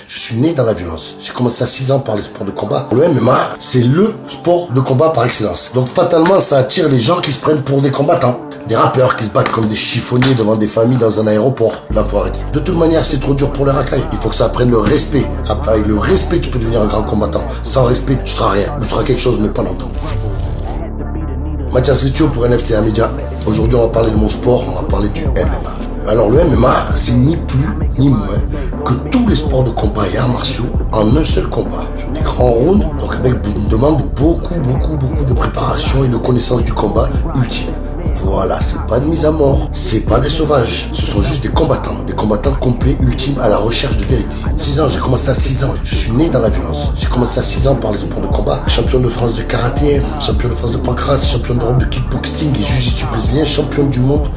Je suis né dans la violence. J'ai commencé à 6 ans par les sports de combat. Le MMA, c'est le sport de combat par excellence. Donc fatalement, ça attire les gens qui se prennent pour des combattants. Des rappeurs qui se battent comme des chiffonniers devant des familles dans un aéroport. La foire. De toute manière, c'est trop dur pour les racailles. Il faut que ça apprenne le respect. Avec le respect, tu peux devenir un grand combattant. Sans respect, tu seras rien. Tu seras quelque chose, mais pas longtemps. Mathias Riccio pour NFC Média. Aujourd'hui, on va parler de mon sport. On va parler du MMA. Alors le MMA, c'est ni plus ni moins que tous les sports de combat et arts martiaux en un seul combat, sur des grands rounds, donc avec une demande beaucoup de préparation et de connaissance du combat ultime. Voilà, c'est pas de mise à mort, c'est pas des sauvages, ce sont juste des combattants complets, ultimes à la recherche de vérité. 6 ans, j'ai commencé à 6 ans, je suis né dans la violence. J'ai commencé à 6 ans par les sports de combat, champion de France de karaté, champion de France de pancrace, champion d'Europe de kickboxing et jiu-jitsu brésilien, champion du monde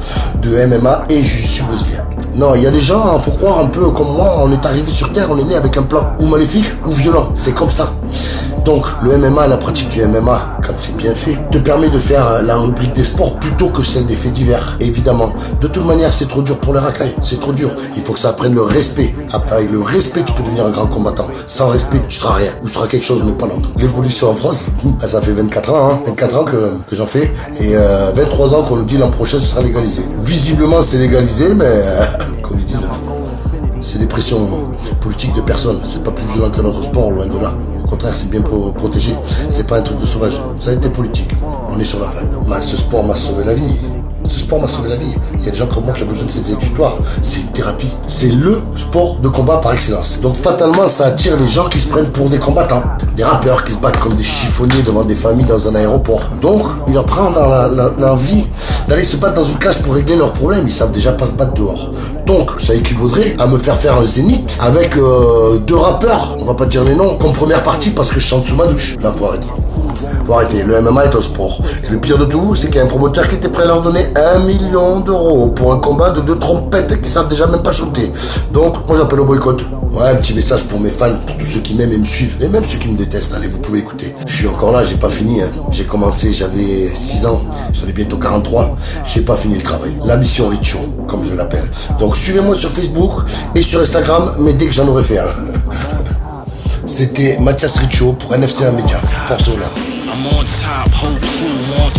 de MMA et jiu-jitsu brésilien. Non, il y a des gens, faut croire un peu comme moi, on est arrivé sur Terre, on est né avec un plan ou maléfique ou violent, c'est comme ça. Donc le MMA, la pratique du MMA, quand c'est bien fait, te permet de faire la rubrique des sports plutôt que celle des faits divers, évidemment. De toute manière, c'est trop dur pour les racailles, c'est trop dur. Il faut que ça apprenne le respect. Avec le respect, tu peux devenir un grand combattant. Sans respect, tu seras rien. Ou tu seras quelque chose, mais pas longtemps. L'évolution en France, ça fait 24 ans, 24 ans que j'en fais. Et 23 ans qu'on nous dit l'an prochain, ce sera légalisé. Visiblement, c'est légalisé, mais comme ils disent, c'est des pressions politiques de personnes. C'est pas plus violent que notre sport, loin de là. Au contraire, c'est bien protégé. C'est pas un truc de sauvage. Ça a été politique. On est sur la fin. Ce sport m'a sauvé la vie. Ce sport m'a sauvé la vie. Il y a des gens comme moi qui ont besoin de cette exutoire. C'est une thérapie. C'est le sport de combat par excellence. Donc fatalement, ça attire les gens qui se prennent pour des combattants. Des rappeurs qui se battent comme des chiffonniers devant des familles dans un aéroport. Donc, il leur prend dans l'envie d'aller se battre dans une cage pour régler leurs problèmes. Ils savent déjà pas se battre dehors. Donc, ça équivaudrait à me faire un zénith avec 2 rappeurs, on va pas dire les noms, comme première partie parce que je chante sous ma douche. Là, faut arrêter. Faut arrêter, le MMA est un sport. Et le pire de tout, c'est qu'il y a un promoteur qui était prêt à leur donner 1 million d'euros pour un combat de 2 trompettes qui savent déjà même pas chanter. Donc, moi j'appelle au boycott. Ouais, un petit message pour mes fans, pour tous ceux qui m'aiment et me suivent, et même ceux qui me détestent, allez, vous pouvez écouter. Je suis encore là, j'ai pas fini. J'ai commencé, j'avais 6 ans, j'en ai bientôt 43. J'ai pas fini le travail. La mission Riccio, comme je l'appelle. Donc, suivez-moi sur Facebook et sur Instagram, mais dès que j'en aurai fait un. C'était Mathias Riccio pour NFC Média. Force au là. I'm on top, whole crew on